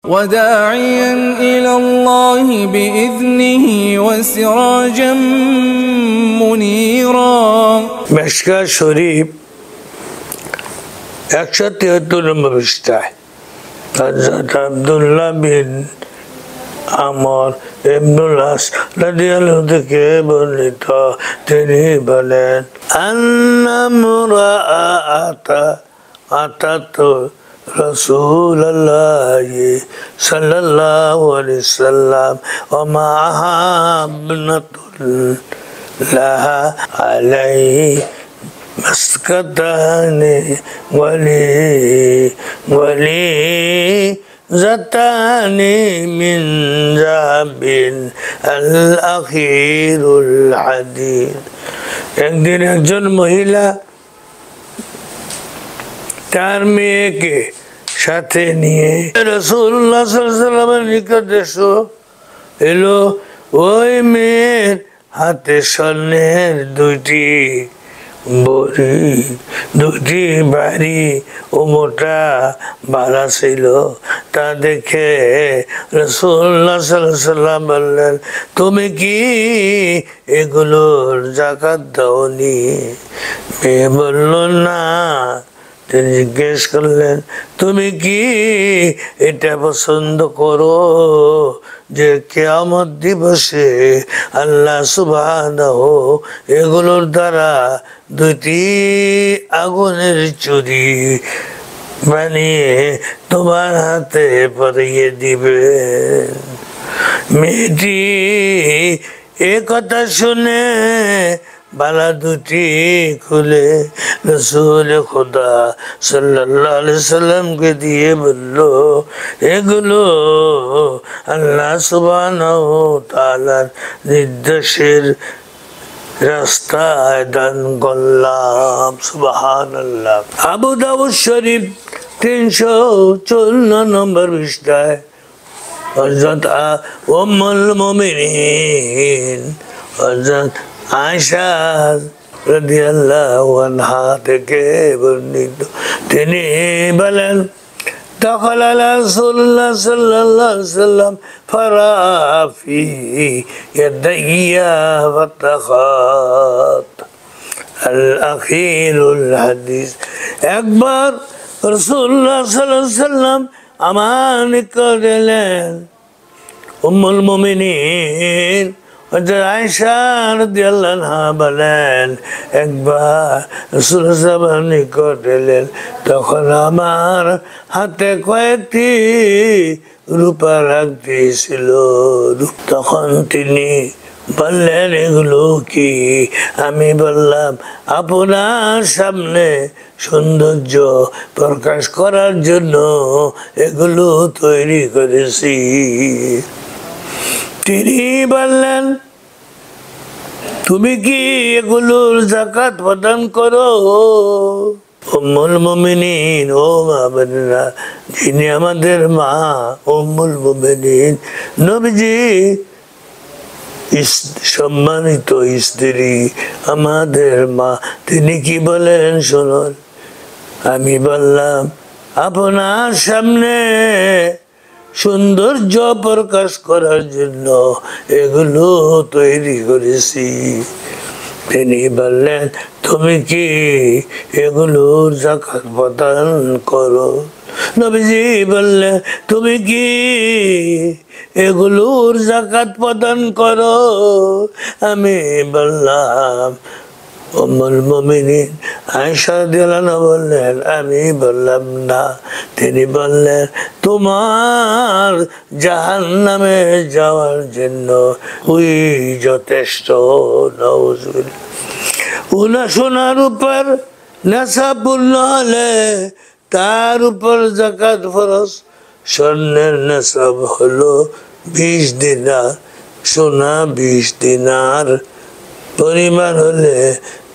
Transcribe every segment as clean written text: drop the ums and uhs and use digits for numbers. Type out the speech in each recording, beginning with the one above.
وداعيا إلى الله بإذنه وسراجا منيرا مشكاة شريف 173 নম্বর পৃষ্ঠায় হযরত আব্দুল্লাহ বিন আমর ইবনুল আস রাদিয়াল্লাহু থেকে বর্ণিত তিনি বলেন আন্না মুরাআতা আতাতু রাসূলুল্লাহ সাল্লাল্লাহু আলাইহি ওয়াসাল্লাম ওয়া মা'আহা ইবনাতুল লাহা আলাইহি مسكتاني ولي زتاني من ذهب الأخير الحديد একদিন একজন মহিলা তার মেয়েকে সাথে নিয়ে রাসূলুল্লাহ সাল্লাল্লাহু আলাইহি ওয়াসাল্লামের নিকটে এলো। ওই মেয়ের হাতে স্বর্ণের দুটি ভারী ও মোটা বালা ছিল। তা দেখে রাসূলুল্লাহ সাল্লাল্লাহু আলাইহি ওয়াসাল্লাম বললেন, তুমি কি এগুলোর যাকাত দাওনি? মেয়ে বলল, না। তিনি জিজ্ঞেস করলেন, তুমি কি এটা পছন্দ করো যে কিয়ামত দিবসে আল্লাহ সুবহানাহু এগুলোর দ্বারা দুটি আগুনের চুরি বানিয়ে তোমার হাতে পরিয়ে দিবে? মেয়েটি এ কথা শুনে বালা দুটি খুলে রাসূল খুদা সাল্লাল্লাহু আলাইহি সাল্লামকে দিয়ে বলল, এগুলো আল্লাহ সুবহানাহু তাআলার নির্দেশের রাস্তায় দান করলাম। সুবহানাল্লাহ। আবু দাউদ শরীফ 354 নম্বর পৃষ্ঠায় হযরত উম্মুল মুমিনিন হযরত আয়েশা রাদিয়াল্লাহু আনহা থেকে বর্ণিত তিনি বলেন, دخل رسول الله صلى الله عليه وسلم فرأى في يدي فتخات الأخير الحديث একবার রাসূলুল্লাহ সাল্লাল্লাহু আলাইহি ওয়াসাল্লাম আমার নিকট এলেন। উম্মুল মুমিনিন আয়েশা রাদিয়াল্লাহু আনহা বলেন, একবার রাসূলুল্লাহ সাল্লাল্লাহু আলাইহি ওয়াসাল্লাম নিকট এলেন, তখন আমার হাতে কয়েকটি রূপার আংটি ছিল। তখন তিনি বললেন, এগুলো কি? আমি বললাম, আপনার সামনে সৌন্দর্য প্রকাশ করার জন্য এগুলো তৈরি করেছি। তিনি বললেন, তুমি কি এগুলোর যাকাত প্রদান করো? উম্মুল মুমিনিন, ও মা বোনেরা, যিনি আমাদের মা উম্মুল মুমিনিন নবীজি সম্মানিত স্ত্রী, আমাদের মা, তিনি কি বলেন শুনুন। আমি বললাম, আপনার সামনে সৌন্দর্য প্রকাশ করার জন্য এগুলো তৈরি করেছি। তিনি বললেন, তুমি কি এগুলোর যাকাত প্রদান করো? নবীজি বললেন, তুমি কি এগুলোর যাকাত প্রদান করো? আমি বললাম, উম্মুল মুমিনিন আয়েশা রাদিয়াল্লাহু আনহা বললেন, আমি বললাম না। তিনি বললেন, তোমার জাহান্নামে যাওয়ার জন্য ওই যথেষ্ট। নাউজুবিল্লাহ। সোনার উপর নেশা পূর্ণ হলে তার উপর যাকাত ফরজ। স্বর্ণের নেশাব হলো 20 দিনার, সোনা 20 দিনার পরিমাণ হলে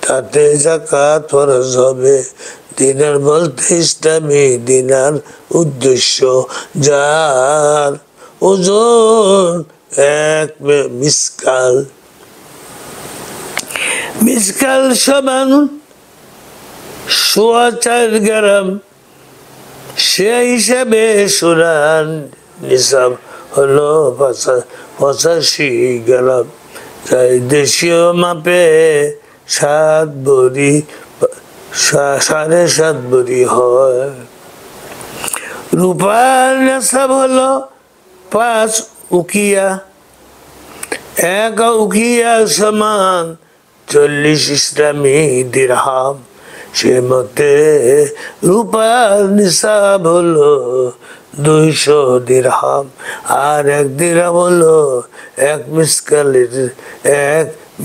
তাতে যাকাত ফরজ হবে। দিনার বলতে ইসলামী দিনার উদ্দেশ্য, যার ওজন 1 মিসকাল। মিসকাল সমান 4.25 গ্রাম। সে হিসাবে সোনার নিসাব হলো 85 গ্রাম, তাই দেশীয় মাপে 7 ভরি 7.5 ভরি হয়। রূপার নিসাব হলো 5 উকিয়া, 1 উকিয়া সমান 40 ইসলামী দিরহাম। সে মতে রূপার নিসাব হলো 200 দিরহাম, আর 1 দিরহাম হলো 1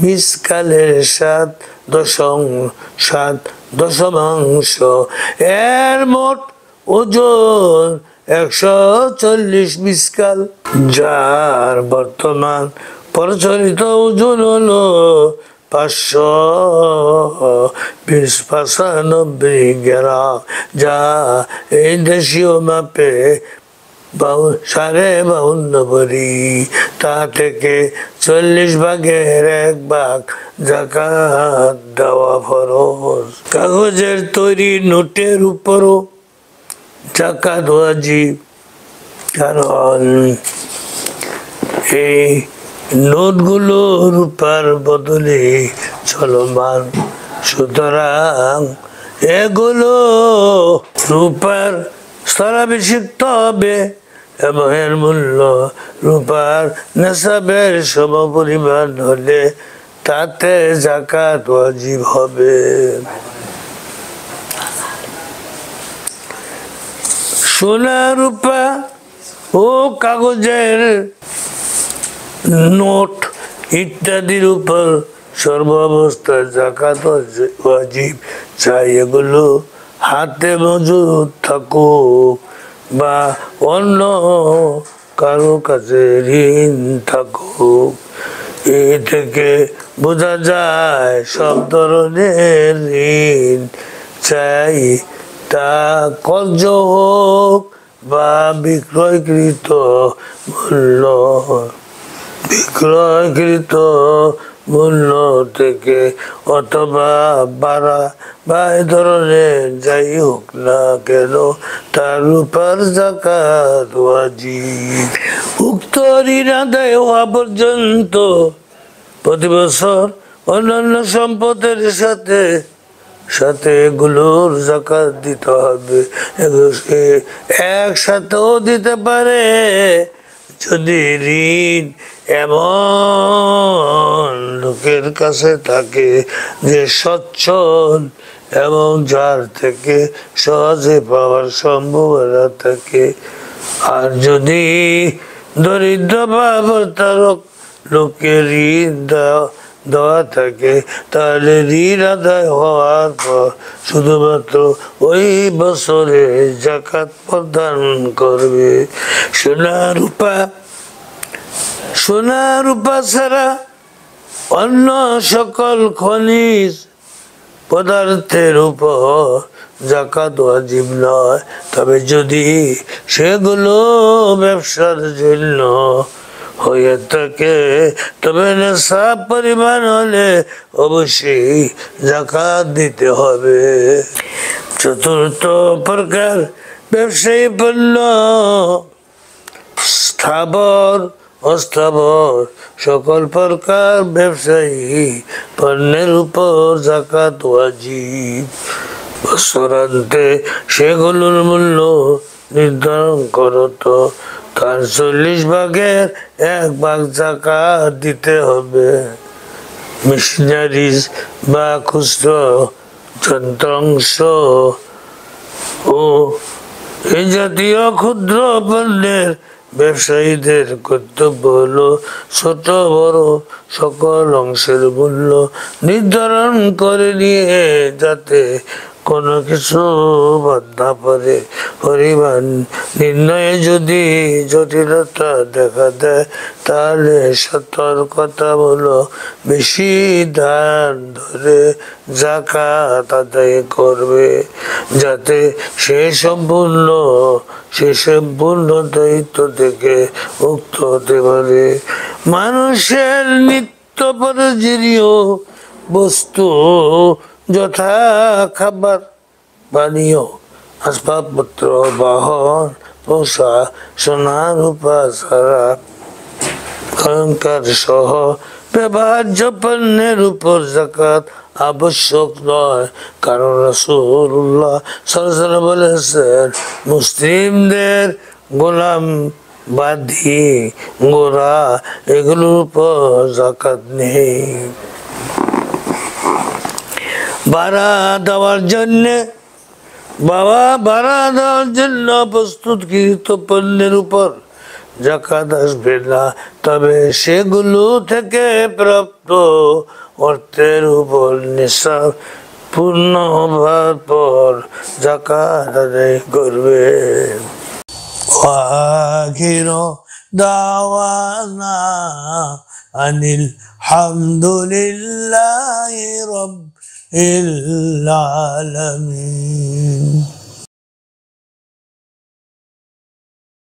মিসকালের 7 দশমাংশ। এর মোট ওজন 140 মিসকাল, যার বর্তমান প্রচলিত ওজন হলো 595 গ্রাম, যা এই দেশীয় মাপে 52.5 ভরি। তা থেকে 40 ভাগের 1 ভাগ যাকাত দেওয়া ফরজ। কাগজের তৈরি নোটের উপরও যাকাত ওয়াজিব, কারণ এই নোটগুলো রূপার বদলে চলমান, সুতরাং এগুলো রূপার স্থলাভিষিক্ত হবে এবং এর মূল্য রূপার নিসাবের সমপরিমাণ হলে তাতে যাকাত ওয়াজিব হবে। সোনা, রূপা ও কাগজের নোট ইত্যাদির উপর সর্বাবস্থায় যাকাত ওয়াজিব, চাই এগুলো হাতে মজুদ থাকুক বা অন্য কারো কাছে ঋণ থাকুক। এ থেকে বোঝা যায় সব ধরনের ঋণ, চাই তা কর্জ হোক বা বিক্রয়কৃত মূল্য থেকে অথবা ভাড়া বা এ ধরনের যাই হোক না কেন, তার উপর যাকাত ওয়াজিব। উক্ত ঋণ আদায় হওয়া পর্যন্ত প্রতি বছর অন্যান্য সম্পদের সাথে সাথে এগুলোর যাকাত দিতে হবে। একসাথেও দিতে পারে যদি ঋণ এমন লোকের কাছে থাকে যে সচ্ছল এবং যার থেকে সহজে পাওয়ার সম্ভাবনা থাকে। আর যদি দরিদ্র বা প্রতারক লোকের ঋণ দেওয়া থাকে, তাহলে ঋণ আদায় হওয়ার পর শুধুমাত্র ওই বছরে যাকাত প্রদান করবে। সোনা রূপা ছাড়া অন্য সকল খনিজ পদার্থের উপর যাকাত ওয়াজিব নয়, তবে যদি সেগুলো ব্যবসার জন্য হয়ে থাকে তবে নিসাব পরিমাণ হলে অবশ্যই যাকাত দিতে হবে। চতুর্থ প্রকার ব্যবসায়ী পণ্য, স্থাবর অস্থাবর সকল প্রকার ব্যবসায়ী পণ্যের উপর যাকাত ওয়াজিব। বছরান্তে সেগুলোর মূল্য নির্ধারণ করত, তার 40 ভাগের 1 ভাগ যাকাত দিতে হবে। মেশিনারিজ বা খুচরো যন্ত্রাংশ ও এই জাতীয় ক্ষুদ্র পণ্যের ব্যবসায়ীদের কর্তব্য হলো ছোট বড় সকল অংশের মূল্য নির্ধারণ করে নিয়ে যাতে কোনো কিছু বাদ না পড়ে। পরিমাণ নির্ণয়ে যদি জটিলতা দেখা দেয় তাহলে সতর্কতামূলক বেশি ধার ধরে যাকাত আদায় করবে, যাতে সে সম্পূর্ণ দায়িত্ব থেকে মুক্ত হতে পারে। মানুষের নিত্য প্রয়োজনীয় বস্তু যথা খাবার, পানীয়, আসবাবপত্র, বাহন, পোষা সোনার উপাচারা অলঙ্কার সহ ব্যবহার্য পণ্যের উপর যাকাত আবশ্যক নয়, কারণ রাসূলুল্লাহ সাল্লাল্লাহু আলাইহি ওয়াসাল্লাম বলেছেন, মুসলিমদের গোলাম বাদী গোরা এগুলোর উপর যাকাত নেই। ভাড়া দেওয়ার জন্য প্রস্তুতকৃত পণ্যের উপর যাকাত আসবে না, তবে সেগুলো থেকে প্রাপ্ত অর্থের উপর নিসাব পূর্ণ হবার পর যাকাত আদায় করবে। আখিরু দাওয়ানা আনিল হামদুলিল্লাহি রাব্বিল আলামিন।